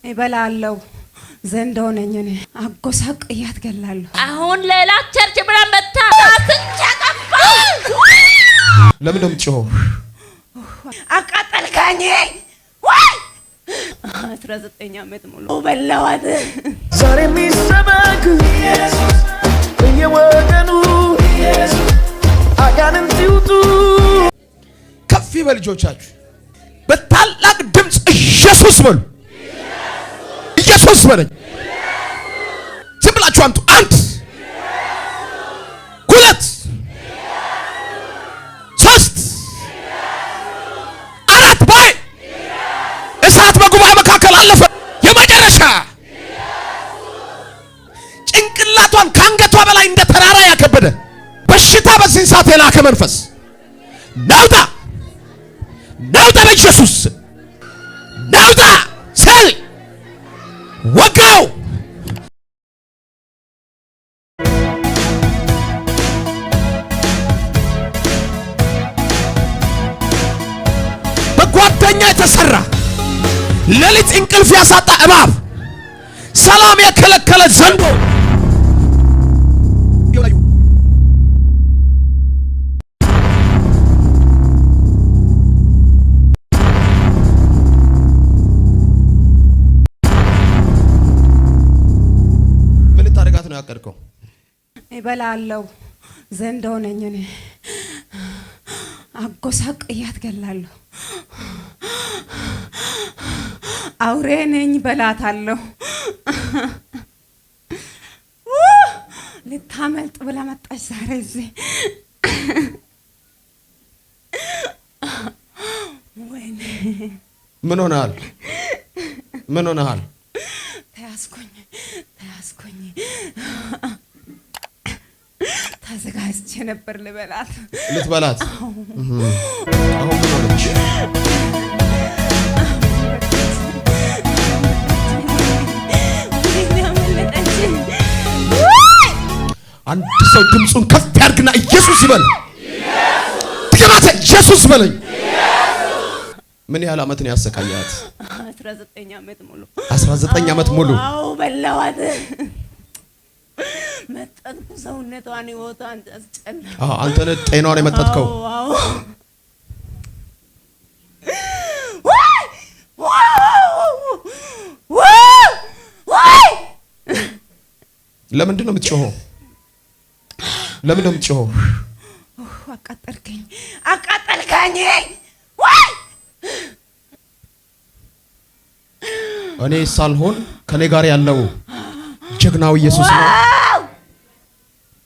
ይበላለው ዘንዶ ነኝ እኔ አጎሳቅያት ገላለሁ። አሁን ሌላ ቸርች ብለን መጣ አትንጨቀፋ ለምን ደምጭሆ አቃጠልካኝ ወይ 19 ዓመት ሙሉ በላዋት ዛሬ የሚሰበክ ኢየሱስ በየወገኑ ኢየሱስ አጋንንት ይውጡ። ከፍ ይበል ልጆቻችሁ በታላቅ ድምጽ ኢየሱስ በሉ። ኢየሱስ በለኝ። ዝም ብላችሁ አምጡ። አንድ ሁለት ሶስት አራት ባይ እሳት በጉባኤ መካከል አለፈ። የመጨረሻ ጭንቅላቷን ከአንገቷ በላይ እንደ ተራራ ያከበደ በሽታ በዚህ ሰዓት የላከ መንፈስ ናውጣ ናውጣ፣ በኢየሱስ ናውጣ ሰል ወጋው። በጓደኛ የተሰራ ሌሊት እንቅልፍ ያሳጣ እባብ፣ ሰላም የከለከለ ዘንዶ ነው ያቀድከው። ይበላለው ዘንዶ ነኝ እኔ አጎሳቅያት ገላለሁ። አውሬ ነኝ በላታለሁ። ልታመልጥ ብላ መጣች ዛሬ እዚህ። ወይኔ ምን ሆነሃል? ምን ሆነሃል? ተያዝኩኝ ተዘጋጅቼ ነበር ልበላት። ልትበላት? አሁን ምን ሆነች? አንድ ሰው ድምጹን ከፍ ያድርግና ኢየሱስ ይበል። ትገባተ ኢየሱስ በለኝ። ምን ያህል ዓመት ነው ያሰቃያት? 19 ዓመት ሙሉ 19 ዓመት ሙሉ። አዎ በላዋት። መጠጥኩ ሰውነቷን ይወጣን አስጨና። አንተ ነህ ጤናዋን የመጠጥከው? አዎ ለምንድን ነው የምትጮኸው? ለምንድን ነው የምትጮኸው? አቃጠልከኝ ወይ እኔ ሳልሆን ከኔ ጋር ያለው ጀግናው ኢየሱስ ነው።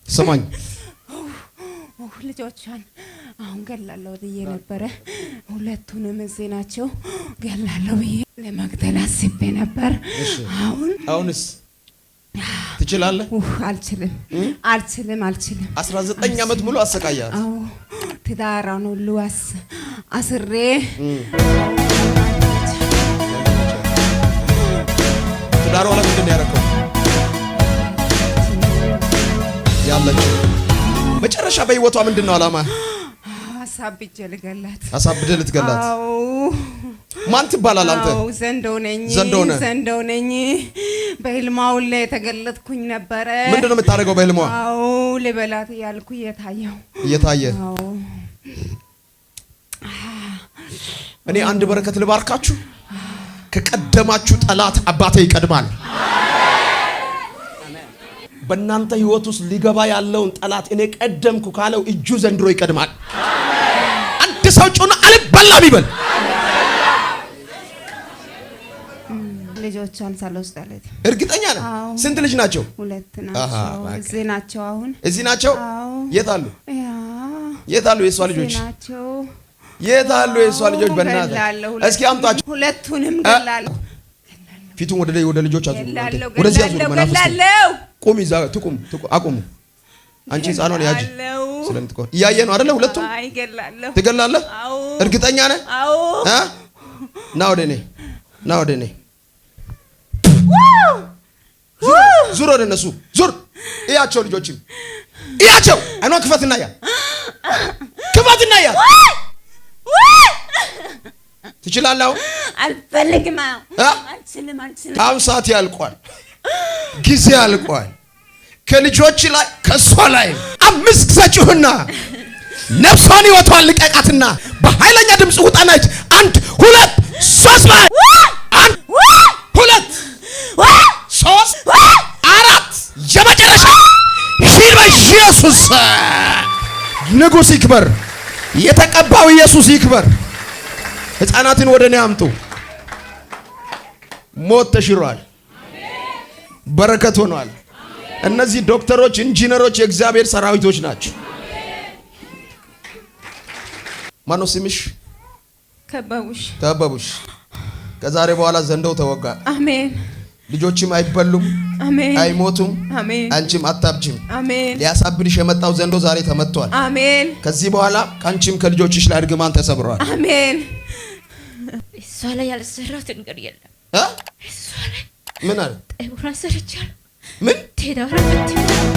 ስማኝ፣ ልጆቿን አሁን ገላለሁ ብዬ ነበረ። ሁለቱንም እዚህ ናቸው። ገላለሁ ብዬ ለመግደል አስቤ ነበር። አሁንስ ትችላለህ? አልችልም። 19 ዓመት ሙሉ አሰቃያት። አዎ ትዳሯን ሁሉ አስሬ ትዳሯ ለምንድን ነው ያደረከው? ያለችው መጨረሻ በህይወቷ ምንድን ነው ዓላማ? አሳብጄ ልገላት። አሳብደህ ልትገላት? አዎ። ማን ትባላለህ አንተ? አዎ ዘንዶ ነኝ። በህልማው ላይ የተገለጥኩኝ ነበረ። ምንድን ነው የምታደርገው በህልሟ? አዎ ልበላት እያልኩ እየታየ። አዎ እኔ አንድ በረከት ልባርካችሁ። ከቀደማችሁ ጠላት አባቴ ይቀድማል። በእናንተ ህይወት ውስጥ ሊገባ ያለውን ጠላት እኔ ቀደምኩ ካለው እጁ ዘንድሮ ይቀድማል። አንድ ሰው ጮና አልበላም ይበል። ልጆቿን ሳልወስዳለት እርግጠኛ ነህ? ስንት ልጅ ናቸው? 2 ናቸው። እዚህ ናቸው። አሁን እዚህ ናቸው። የት አሉ? የሷ ልጆች? የት አሉ የሷ ልጆች? በእናትህ እስኪ አምጣቸው። ሁለቱንም ገላለሁ። ፊቱን ወደ ልጆች አዙሩ። ወደዚህ አዙሩ። መናፍስት ቁም። ይዛ ትቁም። አቁሙ። አንቺ ህፃኗን ያጂ ስለምትቆር እያየ ነው አይደለ? ሁለቱም ትገላለህ? እርግጠኛ ነህ? ና ወደ እኔ ዙር፣ ወደ እነሱ ዙር። እያቸው ልጆችም እያቸው። አይኗን ክፈትና ያ ትችላለህ? አልፈልግም። አልችልም። ታም ሰዓት ያልቋል፣ ጊዜ ያልቋል። ከልጆች ላይ ከሷ ላይ 5 ጊዜ ጩህና ነፍሷን ሕይወቷን ልቀቃትና በኃይለኛ ድምፅ ውጣና 1 2 3 ላይ 1 2 3 4 የመጨረሻ ሂድ በኢየሱስ ንጉሥ ይክበር። የተቀባው ኢየሱስ ይክበር። ሕፃናትን ወደ እኔ አምጡ። ሞት ተሽሯል፣ በረከት ሆኗል። እነዚህ ዶክተሮች፣ ኢንጂነሮች የእግዚአብሔር ሰራዊቶች ናቸው። ማነው ስምሽ? ከበቡሽ። ከዛሬ በኋላ ዘንዶው ተወጋ። አሜን። ልጆችም አይበሉም፣ አሜን። አይሞቱም፣ አሜን። አንቺም አታብጂም፣ አሜን። ሊያሳብድሽ የመጣው ዘንዶ ዛሬ ተመቷል፣ አሜን። ከዚህ በኋላ ካንቺም ከልጆችሽ ላይ እርግማን ተሰብሯል፣ አሜን። እሷ ላይ ያልሰራሁት ነገር የለም። እሷ ላይ ምን አለ? ጠጉሯ ሰርቻለሁ። ምን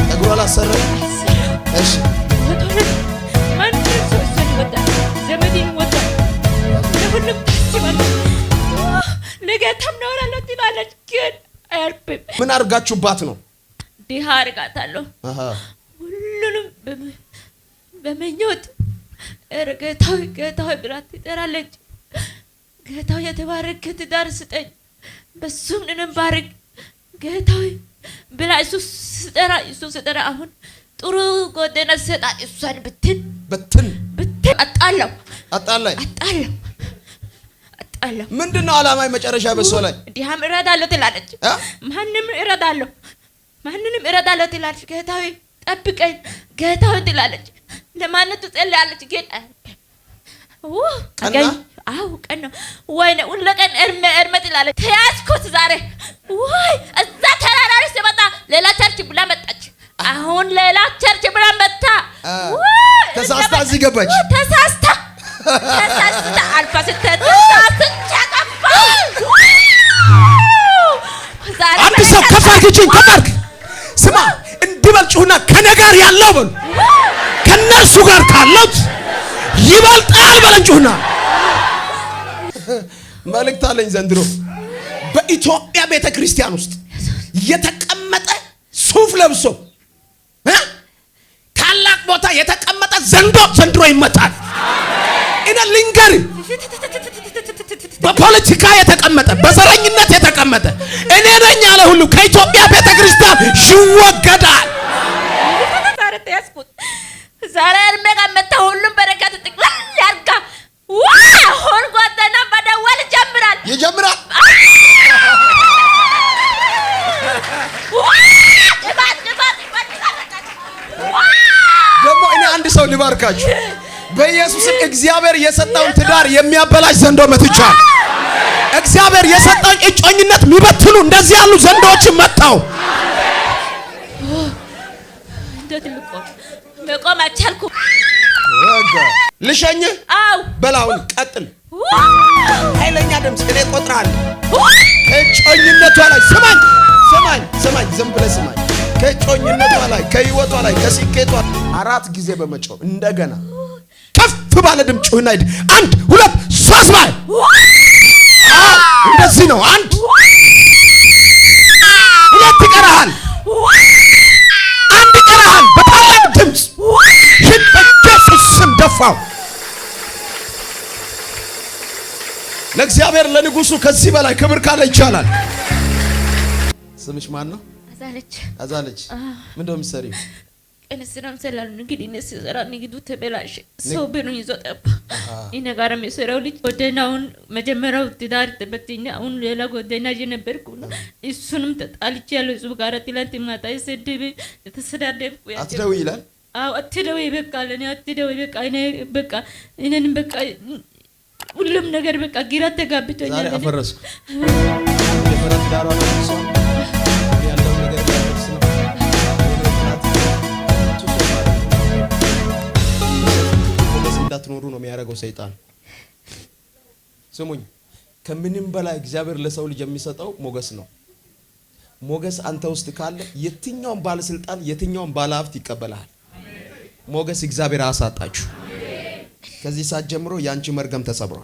ጠጉሯ ላሰራ? እሺ ዘመዴን ወጣ ለሁሉም ታስባለች። ለጌታም ነውራለሁ ትላለች፣ ግን አያልፍም። ምን አድርጋችሁባት ነው? ድሃ አድርጋታለሁ። ሁሉንም በመኞት ጌታዊ ብላ ትጠራለች። ጌታዊ የተባረከ ትዳር ስጠኝ፣ በሱም እኔንም ባርክ ጌታዊ ብላ እሱ ስጠራ አሁን ጥሩ ጎደና ሰጣት። እሷን ብትን አጣለው። ምንድነው ዓላማው? መጨረሻ በሷ ላይ ዲሃም እረዳለሁ ትላለች፣ ማንንም እረዳለሁ ትላለች። ጌታዊ ጠብቀኝ ጌታዊ ትላለች። ለማንቱ ትጸልያለች። ግን ቀን ነው ወይኔ ሁለቀን እርመ ትላለች። ተያዝኩት ዛሬ ወይ እዛ ተራራ ላይ ስመጣ ሌላ ቸርች ብላ መጣች። አሁን ሌላ ቸርች ብላ መጣ። ተሳስታ እዚህ ገባች። ተሳስታ አልፋ ስትተሳስታ አንድ ሰው ከፋርክችን ከፋርክ ስማ እንዲበልጩና ከነጋር ያለው በሉ ከነርሱ ጋር ካለው ይበልጣል በለንጩና መልእክት አለኝ። ዘንድሮ በኢትዮጵያ ቤተክርስቲያን ውስጥ የተቀመጠ ሱፍ ለብሶ ታላቅ ቦታ የተቀመጠ ዘንድሮ ይመጣል። እኔ ልንገር፣ በፖለቲካ የተቀመጠ በዘረኝነት የተቀመጠ እኔ ነኝ ያለ ሁሉ ከኢትዮጵያ ቤተክርስቲያን ይወገዳል። ዛሬ እርሜጋ መጣ። ሁሉም በረከት ጥቅልል ያርጋ። አሁን ጓደኛ መደወል ይጀምራል። ደግሞ እኔ አንድ ሰው ልባርካችሁ። በኢየሱስም እግዚአብሔር የሰጠውን ትዳር የሚያበላሽ ዘንዶ መትቻል። እግዚአብሔር የሰጠውን እጮኝነት የሚበትኑ እንደዚህ ያሉ ዘንዶዎችን መታው። መቆም አልቻልኩም። ልሸኝህ? አው በላውን ቀጥል። ኃይለኛ ድምፅ እኔ እቆጥራለሁ። ከእጮኝነቷ ላይ ስማኝ፣ ዝም ብለህ ስማኝ። ከእጮኝነቷ ላይ ከህይወቷ ላይ ከስኬቷ 4 ጊዜ በመጮህ እንደገና ከፍ ባለ ድምፅ ጩህና ሂድ። 1 2 3 ማለት እንደዚህ ነው። 1 2 ይቀርሃል፣ 1 ይቀርሃል። በታላቅ ድምፅ ሂድ። በኢየሱስ ስም ደፋው። ለእግዚአብሔር ለንጉሱ ከዚህ በላይ ክብር ካለ ይቻላል። ስምሽ ማን ነው? አዛለች። ምንድን ነው የምትሰሪው? ቀንስራም ሰላል እንግዲህ እነሱ ዘራ ንግዱ ተበላሸ። ሰው ብኑ ይዞ ጠፋ። እኔ ጋርም የሰራው ልጅ ጎደናውን መጀመሪያው ትዳር ተበትኛ አሁን ሌላ ጎደና ነበርኩ። እሱንም ተጣልቼ ያለው እሱ ጋር ትላንት ማታ የሰደበኝ የተሰዳደብኩ አትደውይ ይላል። አዎ አትደውይ በቃ ለኔ አትደውይ በቃ እኔንም በቃ ሁሉም ነገር በቃ ግራ ተጋብቶኛል። ዛሬ አፈረስኩ የፈረስ ዳሯ ነው ያለው ነገር ያፈርስ ነው። እንዳትኖሩ ነው የሚያደርገው ሰይጣን። ስሙኝ፣ ከምንም በላይ እግዚአብሔር ለሰው ልጅ የሚሰጠው ሞገስ ነው። ሞገስ አንተ ውስጥ ካለ የትኛውም ባለስልጣን የትኛውም ባለሀብት ይቀበላል። ሞገስ እግዚአብሔር አሳጣችሁ። ከዚህ ሰዓት ጀምሮ ያንቺ መርገም ተሰብሯል።